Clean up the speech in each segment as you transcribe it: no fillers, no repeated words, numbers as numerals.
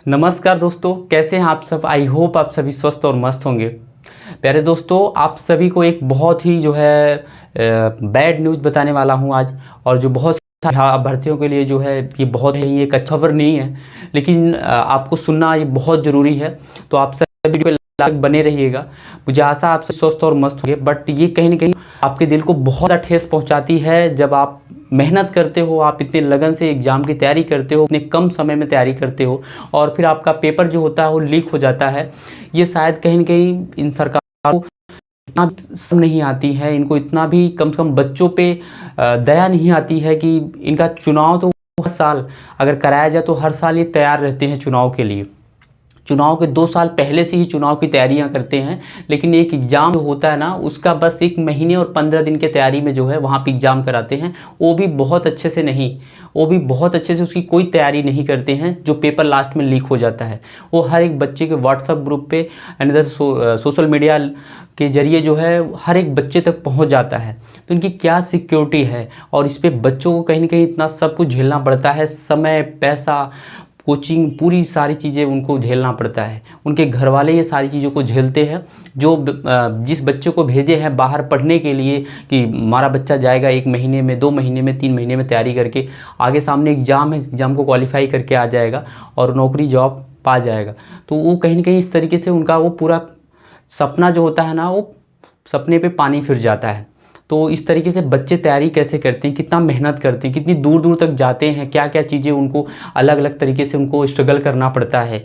नमस्कार दोस्तों, कैसे हैं आप सब। आई होप आप सभी स्वस्थ और मस्त होंगे। प्यारे दोस्तों, आप सभी को एक बहुत ही बैड न्यूज़ बताने वाला हूं आज। और जो बहुत अभ्यर्थियों के लिए जो है ये बहुत ही एक अच्छा खबर नहीं है, लेकिन आपको सुनना ये बहुत ज़रूरी है। तो आप सभी वीडियो पे बने रहिएगा। मुझे आशा आप स्वस्थ और मस्त होंगे। बट ये कहीं ना कहीं आपके दिल को बहुत ठेस पहुंचाती है जब आप मेहनत करते हो, आप इतने लगन से एग्ज़ाम की तैयारी करते हो, इतने कम समय में तैयारी करते हो और फिर आपका पेपर जो होता है वो लीक हो जाता है। ये शायद कहीं ना कहीं इन सरकार को इतना समझ नहीं आती है, इनको इतना भी कम से कम बच्चों पे दया नहीं आती है कि इनका चुनाव तो हर साल अगर कराया जाए तो हर साल ये तैयार रहते हैं चुनाव के लिए। चुनाव के 2 साल पहले से ही चुनाव की तैयारियां करते हैं, लेकिन एक एग्ज़ाम जो होता है ना उसका बस 1 महीने और 15 दिन के तैयारी में जो है वहाँ पे एग्ज़ाम कराते हैं। वो भी बहुत अच्छे से नहीं, वो भी बहुत अच्छे से उसकी कोई तैयारी नहीं करते हैं, जो पेपर लास्ट में लीक हो जाता है। वो हर एक बच्चे के व्हाट्सएप ग्रुप पे एंड सोशल मीडिया के जरिए जो है हर एक बच्चे तक पहुँच जाता है। तो इनकी क्या सिक्योरिटी है, और इस पर बच्चों को कहीं ना कहीं इतना सब कुछ झेलना पड़ता है, समय, पैसा, कोचिंग, पूरी सारी चीज़ें उनको झेलना पड़ता है। उनके घर वाले ये सारी चीज़ों को झेलते हैं। जो जिस बच्चे को भेजे हैं बाहर पढ़ने के लिए कि हमारा बच्चा जाएगा 1 महीने में, 2 महीने में, 3 महीने में तैयारी करके, आगे सामने एग्ज़ाम है, एग्ज़ाम को क्वालिफाई करके आ जाएगा और नौकरी जॉब पा जाएगा, तो वो कहीं ना कहीं इस तरीके से उनका वो पूरा सपना जो होता है ना, वो सपने पे पानी फिर जाता है। तो इस तरीके से बच्चे तैयारी कैसे करते हैं, कितना मेहनत करते हैं, कितनी दूर दूर तक जाते हैं, क्या क्या चीज़ें उनको अलग अलग तरीके से उनको स्ट्रगल करना पड़ता है।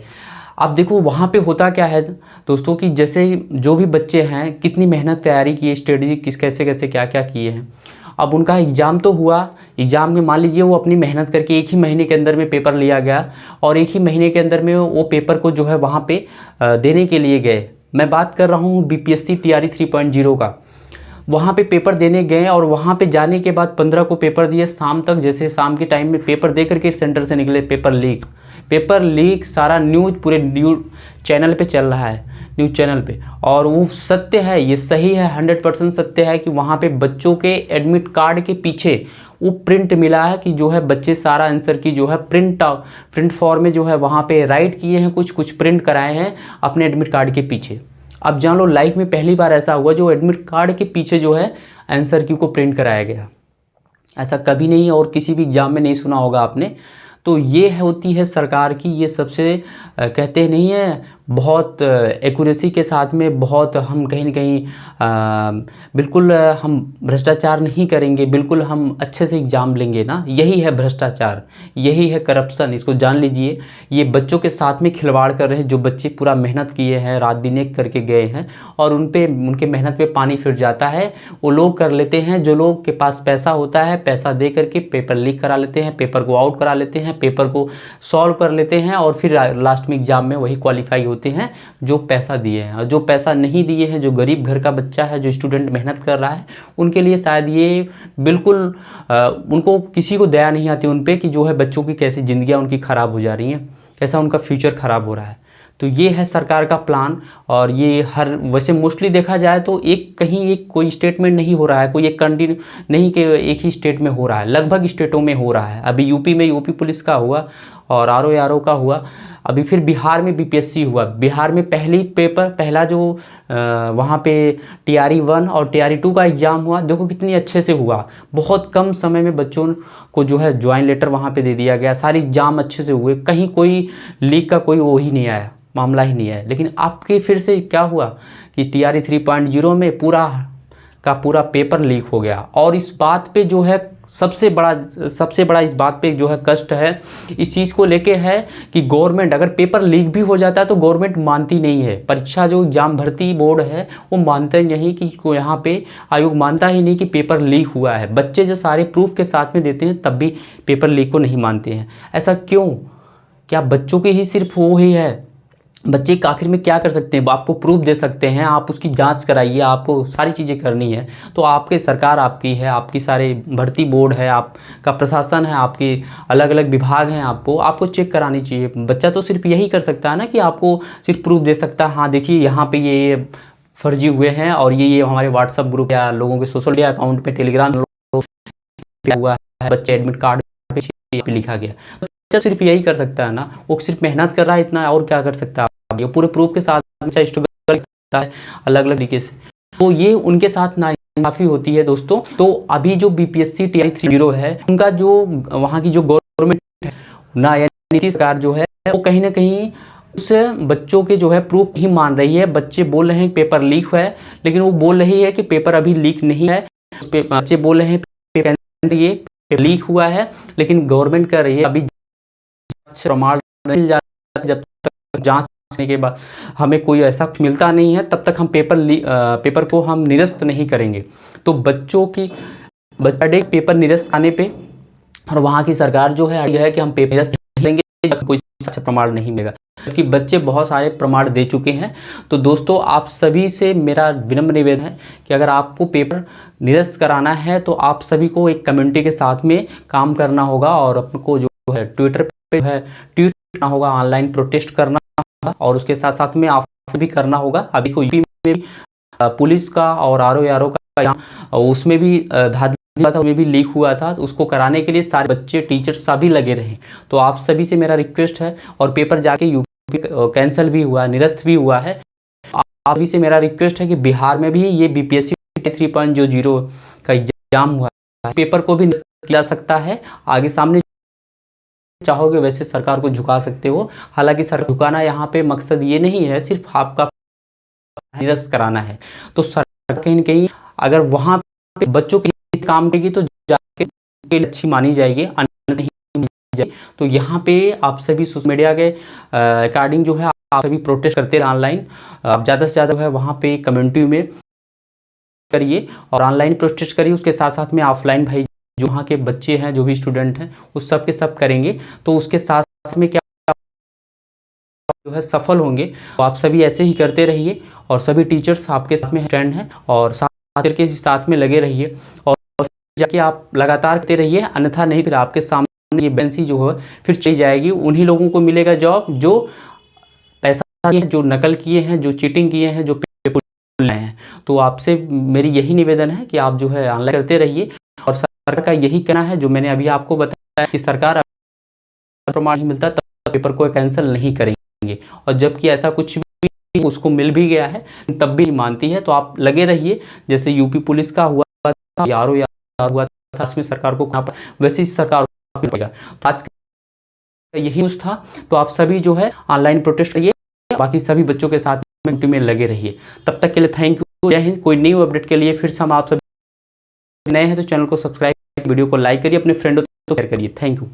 अब देखो वहाँ पे होता क्या है दोस्तों कि जैसे जो भी बच्चे हैं कितनी मेहनत तैयारी की है, स्ट्रेटजी किस कैसे कैसे क्या क्या किए हैं। अब उनका एग्ज़ाम तो हुआ, एग्ज़ाम में मान लीजिए वो अपनी मेहनत करके 1 ही महीने के अंदर में पेपर लिया गया और 1 ही महीने के अंदर में वो पेपर को जो है वहाँ पे देने के लिए गए। मैं बात कर रहा हूँ बीपीएससी टीआरई 3.0 का। वहाँ पे पेपर देने गए और वहाँ पे जाने के बाद 15 को पेपर दिए, शाम तक जैसे शाम के टाइम में पेपर दे करके सेंटर से निकले, पेपर लीक सारा न्यूज़ पूरे न्यूज़ चैनल पे चल रहा है, न्यूज़ चैनल पे। और वो सत्य है, ये सही है, 100% सत्य है कि वहाँ पे बच्चों के एडमिट कार्ड के पीछे वो प्रिंट मिला है कि जो है बच्चे सारा आंसर की जो है प्रिंट फॉर्म में जो है वहाँ पे राइट किए हैं, कुछ प्रिंट कराए हैं अपने एडमिट कार्ड के पीछे। अब जान लो लाइफ में पहली बार ऐसा हुआ जो एडमिट कार्ड के पीछे जो है आंसर की को प्रिंट कराया गया। ऐसा कभी नहीं और किसी भी एग्जाम में नहीं सुना होगा आपने। तो ये होती है सरकार की, ये सबसे कहते नहीं है बहुत एक्यूरेसी के साथ में, बहुत हम कहीं ना कहीं बिल्कुल हम भ्रष्टाचार नहीं करेंगे, बिल्कुल हम अच्छे से एग्ज़ाम लेंगे ना, यही है भ्रष्टाचार, यही है करप्शन, इसको जान लीजिए। ये बच्चों के साथ में खिलवाड़ कर रहे हैं, जो बच्चे पूरा मेहनत किए हैं, रात दिन एक करके गए हैं और उनके मेहनत पे पानी फिर जाता है। वो लोग कर लेते हैं, जो लोग के पास पैसा होता है, पैसा दे करके पेपर लीक करा लेते हैं, पेपर को आउट करा लेते हैं, पेपर को सॉल्व कर लेते हैं और फिर लास्ट में एग्ज़ाम में वही क्वालिफाई होते हैं जो पैसा दिए हैं। और जो पैसा नहीं दिए हैं, जो गरीब घर का बच्चा है, जो स्टूडेंट मेहनत कर रहा है, उनके लिए शायद ये बिल्कुल उनको किसी को दया नहीं आती उन पे कि जो है बच्चों की कैसी ज़िंदगियाँ उनकी ख़राब हो जा रही हैं, कैसा उनका फ्यूचर ख़राब हो रहा है। तो ये है सरकार का प्लान। और ये हर वैसे मोस्टली देखा जाए तो एक कोई स्टेट में नहीं हो रहा है, कोई एक कंटिन्यू नहीं कि एक ही स्टेट में हो रहा है, लगभग स्टेटों में हो रहा है। अभी यूपी में यूपी पुलिस का हुआ और आरओ का हुआ, अभी फिर बिहार में बीपीएससी हुआ। बिहार में पहला जो वहाँ पे टीआरई 1 और टीआरई 2 का एग्ज़ाम हुआ, देखो कितनी अच्छे से हुआ, बहुत कम समय में बच्चों को जो है ज्वाइन लेटर वहाँ पे दे दिया गया, सारे एग्ज़ाम अच्छे से हुए, कहीं कोई लीक का कोई वो ही नहीं आया, मामला ही नहीं आया। लेकिन आपके फिर से क्या हुआ कि टीआरई 3.0 में पूरा का पूरा पेपर लीक हो गया। और इस बात पे जो है सबसे बड़ा इस बात पे जो है कष्ट है, इस चीज़ को लेके है कि गवर्नमेंट अगर पेपर लीक भी हो जाता है तो गवर्नमेंट मानती नहीं है। परीक्षा जो एग्जाम भर्ती बोर्ड है वो मानता ही नहीं कि यहाँ पे आयोग मानता ही नहीं कि पेपर लीक हुआ है। बच्चे जो सारे प्रूफ के साथ में देते हैं तब भी पेपर लीक को नहीं मानते हैं। ऐसा क्यों? क्या बच्चों के ही सिर्फ वो ही है? बच्चे के आखिर में क्या कर सकते हैं? आपको प्रूफ दे सकते हैं, आप उसकी जांच कराइए, आपको सारी चीज़ें करनी है। तो आपके सरकार आपकी है, आपकी सारे भर्ती बोर्ड है, आपका प्रशासन है, आपके अलग अलग विभाग हैं, आपको चेक करानी चाहिए। बच्चा तो सिर्फ यही कर सकता है ना कि आपको सिर्फ प्रूफ दे सकता है, हाँ देखिए यहाँ पे ये फर्जी हुए हैं और ये हमारे व्हाट्सअप ग्रुप या लोगों के सोशल मीडिया अकाउंट पे, टेलीग्राम हुआ है, बच्चे एडमिट कार्ड पे लिखा गया। बच्चा सिर्फ यही कर सकता है ना, वो सिर्फ मेहनत कर रहा है इतना, और क्या कर सकता है। ये पूरे प्रूफ के साथ बच्चा स्ट्रगल करता है अलग अलग तरीके से, तो ये उनके साथ नाइंसाफी होती है दोस्तों। तो अभी जो BPSC TI 30 है, उनका जो वहाँ की जो गवर्नमेंट है ना, यानी नीतीश सरकार जो है, वो कहीं ना कहीं उस बच्चों के जो है प्रूफ ही मान रही है। बच्चे बोल रहे हैं पेपर लीक हुआ है, लेकिन वो बोल रही है कि पेपर अभी लीक नहीं है। बच्चे बोल रहे हैं पेपर ये लीक हुआ है, लेकिन गवर्नमेंट कर रही है अभी प्रमाण मिल जाता है, जब तक जांच करने के बाद हमें कोई ऐसा कुछ मिलता नहीं है, तब तक हम पेपर को हम निरस्त नहीं करेंगे। तो बच्चों की पेपर निरस्त आने पे, और वहाँ की सरकार जो है कि हम पेपर निरस्त लेंगे, कोई अच्छा प्रमाण नहीं मिलेगा, जबकि बच्चे बहुत सारे प्रमाण दे चुके हैं। तो दोस्तों, आप सभी से मेरा विनम्र निवेदन है कि अगर आपको पेपर निरस्त कराना है तो आप सभी को एक कम्युनिटी के साथ में काम करना होगा, और आपको जो है ट्विटर पे है ट्वीट करना होगा, ऑनलाइन प्रोटेस्ट करना होगा, और उसके साथ साथ में आप भी करना होगा। अभी को यूपी में पुलिस का और RO का उसमें भी धांधली था, उसमें भी लीक हुआ था, तो उसको कराने के लिए सारे बच्चे टीचर सभी लगे रहे। तो आप सभी से मेरा रिक्वेस्ट है, और पेपर जाके यूपी कैंसिल भी हुआ, निरस्त भी हुआ है। आप भी से मेरा रिक्वेस्ट है कि बिहार में भी ये BPSC 3.0 का एग्जाम हुआ है, पेपर को भी निरस्त किया जा सकता है। आगे सामने चाहोगे वैसे सरकार को झुका सकते हो, हालांकि सरकार झुकाना यहाँ पे मकसद ये नहीं है, सिर्फ आपका निरस्त कराना है। तो सरकार कहीं ना कहीं अगर वहाँ पे बच्चों के लिए काम करेगी तो जाके अच्छी मानी जाएगी, अन्यथा नहीं मानी जाएगी। तो यहाँ पे आप सभी सोशल मीडिया के अकॉर्डिंग जो है आप सभी प्रोटेस्ट करते रहे ऑनलाइन, आप ज़्यादा से ज़्यादा है वहाँ पे कम्युनिटी में करिए और ऑनलाइन प्रोटेस्ट करिए। उसके साथ साथ में ऑफलाइन भाई जो वहाँ के बच्चे हैं, जो भी स्टूडेंट हैं, उस सब के सब करेंगे। तो उसके साथ साथ में क्या जो है सफल होंगे। तो आप सभी ऐसे ही करते रहिए, और सभी टीचर्स आपके साथ में ट्रेंड हैं, और साथ के साथ में लगे रहिए, और जाके आप लगातार करते रहिए, अन्यथा नहीं तो आपके सामने ये वैकेंसी जो है फिर चली जाएगी। उन्हीं लोगों को मिलेगा जॉब जो पैसा किए हैं, जो नकल किए हैं, जो चीटिंग किए हैं, जो पेपर लाए हैं। तो आपसे मेरी यही निवेदन है कि आप जो है ऑनलाइन करते रहिए, और सरकार का यही कहना है जो मैंने अभी आपको बताया कि सरकार प्रमाण नहीं मिलता तब पेपर को कैंसिल नहीं करेंगे, और जबकि ऐसा कुछ भी उसको मिल भी गया है तब भी मानती है। तो आप लगे रहिए, जैसे यूपी पुलिस का हुआ था, यारो हुआ था, इसमें सरकार को कहाँ पर वैसे ही सरकार को पड़ेगा। तो आज यही न्यूज़ था। तो आप सभी जो है ऑनलाइन प्रोटेस्ट करिए, बाकी सभी बच्चों के साथ में लगे रहिए। तब तक के लिए थैंक यू, जय हिंद। कोई न्यू अपडेट के लिए फिर से हम आप सभी नए हैं तो चैनल को सब्सक्राइब, वीडियो को लाइक करिए, अपने फ्रेंडों को शेयर करिए। Thank you.